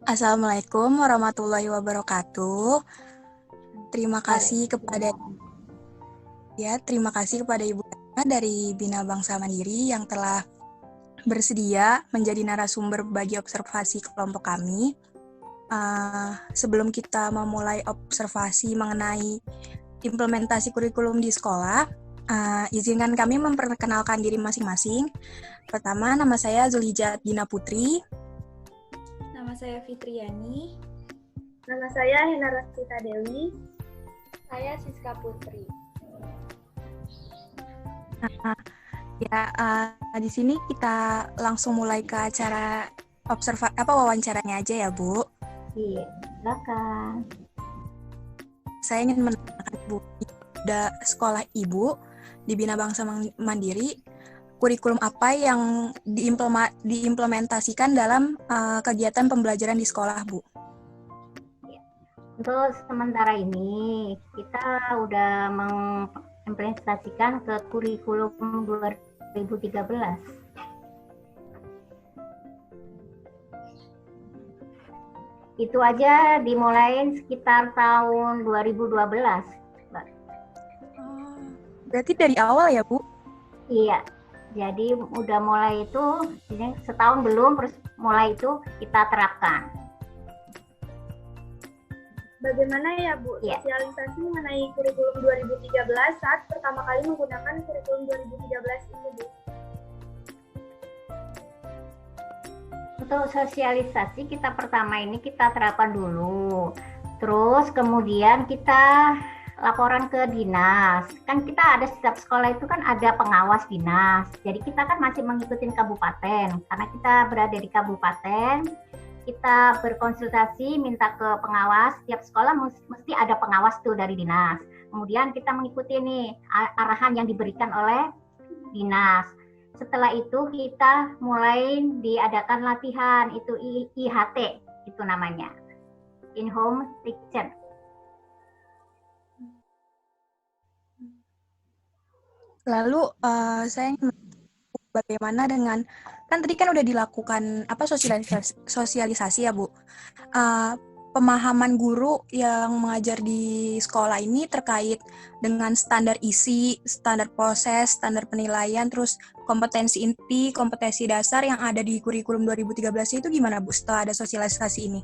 Assalamualaikum warahmatullahi wabarakatuh. Terima kasih kepada Ibu Yana dari Bina Bangsa Mandiri yang telah bersedia menjadi narasumber bagi observasi kelompok kami. Sebelum kita memulai observasi mengenai implementasi kurikulum di sekolah, izinkan kami memperkenalkan diri masing-masing. Pertama, nama saya Zulijat Dina Putri. Nama saya Fitriani. Nama saya Hena Rastita Dewi. Saya Siska Putri. Di sini kita langsung mulai ke acara wawancaranya aja ya, Bu. Iya, silakan. Saya ingin menanyakan Ibu, sekolah Ibu di Bina Bangsa Mandiri, kurikulum apa yang diimplementasikan dalam kegiatan pembelajaran di sekolah, Bu? Untuk sementara ini, kita udah mengimplementasikan ke kurikulum 2013. Itu aja dimulai sekitar tahun 2012. Berarti dari awal ya, Bu? Iya, jadi udah mulai itu, ini setahun belum, terus mulai itu kita terapkan. Bagaimana ya Bu, sosialisasi mengenai kurikulum 2013 saat pertama kali menggunakan kurikulum 2013 ini, Bu? Untuk sosialisasi kita pertama ini kita terapkan dulu. Terus kemudian kita laporan ke dinas. Kan kita ada setiap sekolah itu kan ada pengawas dinas. Jadi kita kan masih mengikuti kabupaten. Karena kita berada di kabupaten, kita berkonsultasi minta ke pengawas, tiap sekolah mesti ada pengawas tuh dari dinas. Kemudian kita mengikuti nih arahan yang diberikan oleh dinas. Setelah itu kita mulai diadakan latihan, itu IHT itu namanya, in home teacher. Lalu saya ingin bagaimana dengan, kan tadi kan udah dilakukan sosialisasi ya, Bu. Pemahaman guru yang mengajar di sekolah ini terkait dengan standar isi, standar proses, standar penilaian, terus kompetensi inti, kompetensi dasar yang ada di kurikulum 2013 itu gimana, Bu, setelah ada sosialisasi ini?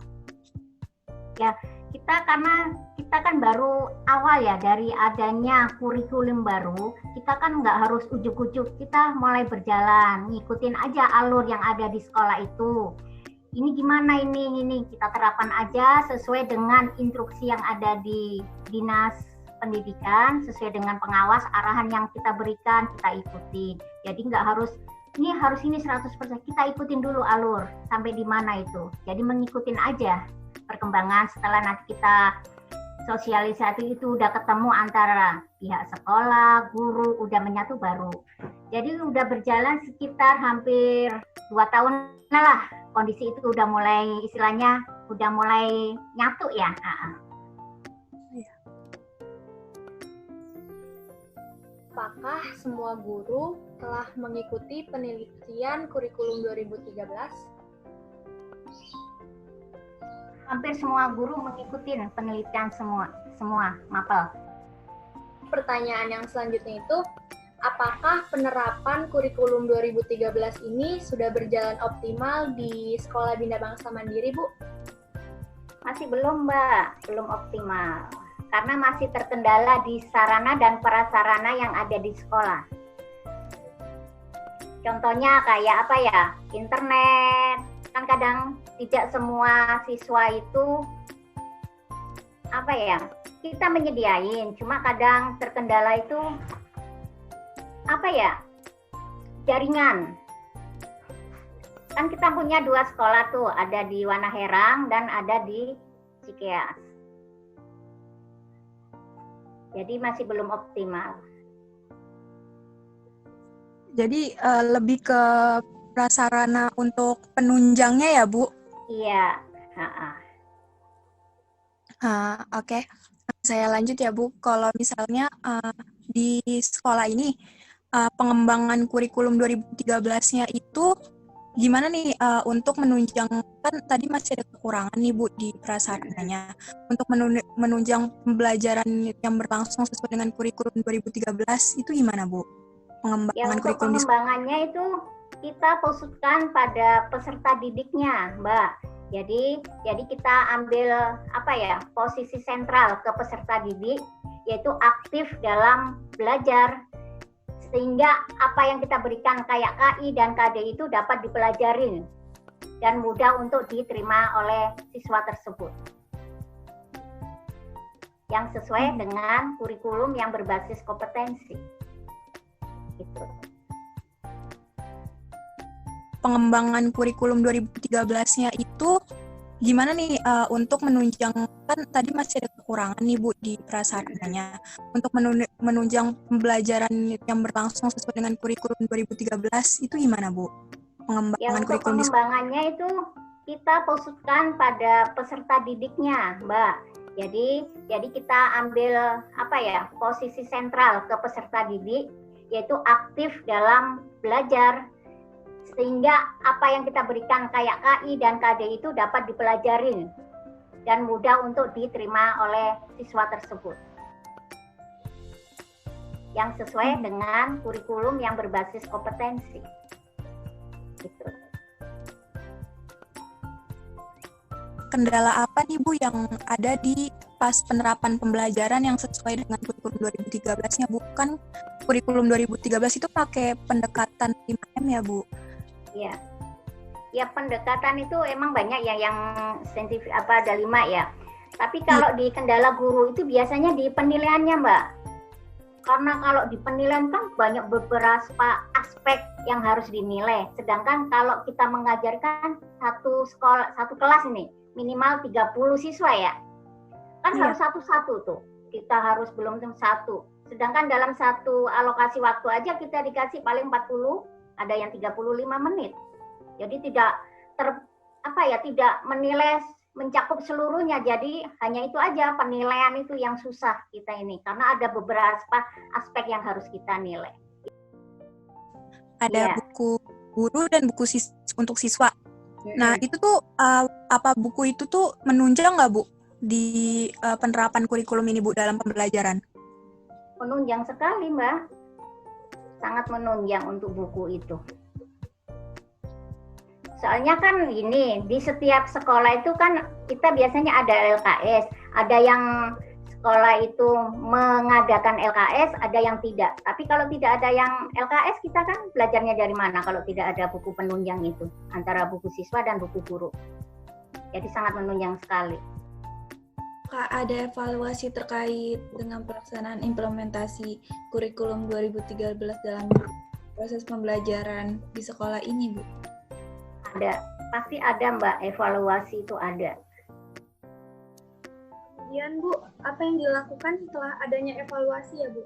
Ya, karena kita kan baru awal ya, dari adanya kurikulum baru, kita kan nggak harus ujuk-ujuk, kita mulai berjalan, ngikutin aja alur yang ada di sekolah itu. Ini gimana ini kita terapkan aja sesuai dengan instruksi yang ada di dinas pendidikan, sesuai dengan pengawas, arahan yang kita berikan kita ikuti. Jadi nggak harus ini 100%, kita ikutin dulu alur sampai di mana itu. Jadi mengikutin aja perkembangan. Setelah nanti kita sosialisasi itu udah ketemu antara pihak sekolah, guru, udah menyatu baru. Jadi udah berjalan sekitar hampir 2 tahun lah, kondisi itu udah mulai istilahnya udah mulai nyatu ya. Apakah semua guru telah mengikuti penelitian kurikulum 2013? Hampir semua guru mengikuti penelitian semua mapel. Pertanyaan yang selanjutnya itu, apakah penerapan kurikulum 2013 ini sudah berjalan optimal di Sekolah Bina Bangsa Mandiri, Bu? Masih belum, Mbak. Belum optimal. Karena masih terkendala di sarana dan prasarana yang ada di sekolah. Contohnya kayak apa ya? Internet. Kan kadang tidak semua siswa itu apa ya? Kita menyediain, cuma kadang terkendala itu apa ya, jaringan. Kan kita punya 2 sekolah tuh, ada di Wanaherang dan ada di Cikeas. Jadi masih belum optimal. Jadi lebih ke prasarana untuk penunjangnya ya, Bu? Iya. Oke. Saya lanjut ya, Bu. Kalau misalnya di sekolah ini pengembangan kurikulum 2013-nya itu gimana nih untuk menunjang, kan tadi masih ada kekurangan nih Bu di prasarananya, untuk menunjang pembelajaran yang berlangsung sesuai dengan kurikulum 2013 itu gimana Bu? Ya, Pengembangan untuk kurikulum di sekolah. pengembangannya itu kita fokuskan pada peserta didiknya, Mbak. Jadi kita ambil posisi sentral ke peserta didik, yaitu aktif dalam belajar, sehingga apa yang kita berikan kayak KI dan KD itu dapat dipelajari dan mudah untuk diterima oleh siswa tersebut, yang sesuai dengan kurikulum yang berbasis kompetensi. Gitu. Pengembangan kurikulum 2013-nya itu gimana nih untuk menunjang, kan tadi masih ada kekurangan nih Bu di prasarananya, untuk menunjang pembelajaran yang berlangsung sesuai dengan kurikulum 2013 itu gimana Bu? Ya, Pengembangan untuk kurikulum di sekolah. pengembangannya itu kita fokuskan pada peserta didiknya, Mbak. Jadi kita ambil posisi sentral ke peserta didik, yaitu aktif dalam belajar, sehingga apa yang kita berikan kayak KI dan KD itu dapat dipelajari dan mudah untuk diterima oleh siswa tersebut, yang sesuai dengan kurikulum yang berbasis kompetensi. Gitu. Kendala apa nih Bu yang ada di pas penerapan pembelajaran yang sesuai dengan kurikulum 2013-nya Bu? Kan kurikulum 2013 itu pakai pendekatan 5M ya Bu? Iya. Ya, pendekatan itu emang banyak ya, yang saintifik ada 5 ya. Tapi kalau di kendala guru itu biasanya di penilaiannya, Mbak. Karena kalau di penilaian kan banyak beberapa aspek yang harus dinilai. Sedangkan kalau kita mengajarkan satu kelas ini minimal 30 siswa ya. Kan harus satu-satu tuh. Kita harus belum tentu satu. Sedangkan dalam satu alokasi waktu aja kita dikasih paling 40, ada yang 35 menit. Jadi tidak tidak menilai mencakup seluruhnya. Jadi hanya itu aja, penilaian itu yang susah kita ini, karena ada beberapa aspek yang harus kita nilai. Ada buku guru dan buku untuk siswa. Nah, itu tuh apa buku itu tuh menunjang nggak Bu di penerapan kurikulum ini Bu dalam pembelajaran? Menunjang sekali, Mbak. Sangat menunjang untuk buku itu. Soalnya kan ini, di setiap sekolah itu kan kita biasanya ada LKS, ada yang sekolah itu mengadakan LKS, ada yang tidak. Tapi kalau tidak ada yang LKS, kita kan belajarnya dari mana kalau tidak ada buku penunjang itu, antara buku siswa dan buku guru. Jadi sangat menunjang sekali. Kak, ada evaluasi terkait dengan pelaksanaan implementasi kurikulum 2013 dalam proses pembelajaran di sekolah ini, Bu? Ada, pasti ada Mbak, evaluasi itu ada. Kemudian Bu, apa yang dilakukan setelah adanya evaluasi ya Bu?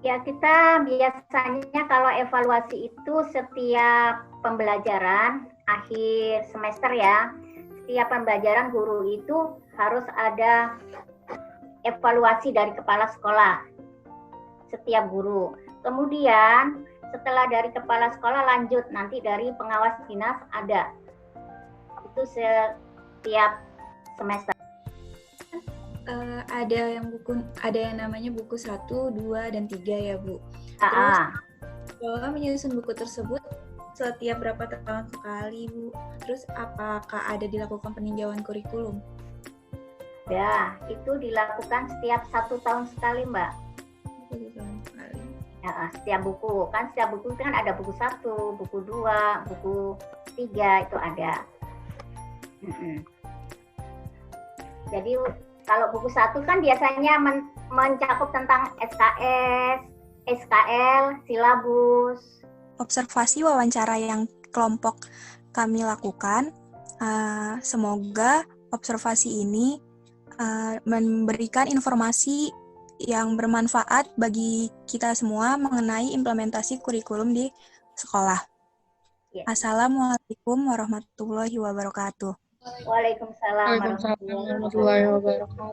Ya, kita biasanya kalau evaluasi itu setiap pembelajaran akhir semester ya, setiap pembelajaran guru itu harus ada evaluasi dari kepala sekolah, setiap guru. Kemudian setelah dari kepala sekolah lanjut nanti dari pengawas dinas ada. Itu setiap semester. Ada yang namanya buku 1, 2, dan 3 ya Bu. Terus sekolah menyusun buku tersebut setiap berapa tahun sekali Bu? Terus apakah ada dilakukan peninjauan kurikulum? Ya, itu dilakukan setiap 1 tahun sekali Mbak. 1 tahun sekali. Ya, setiap buku kan ada buku 1, buku 2, buku 3 itu ada. Jadi kalau buku 1 kan biasanya mencakup tentang SKS, SKL, silabus. Observasi wawancara yang kelompok kami lakukan, semoga observasi ini memberikan informasi yang bermanfaat bagi kita semua mengenai implementasi kurikulum di sekolah. Ya. Assalamualaikum warahmatullahi wabarakatuh. Waalaikumsalam warahmatullahi wabarakatuh.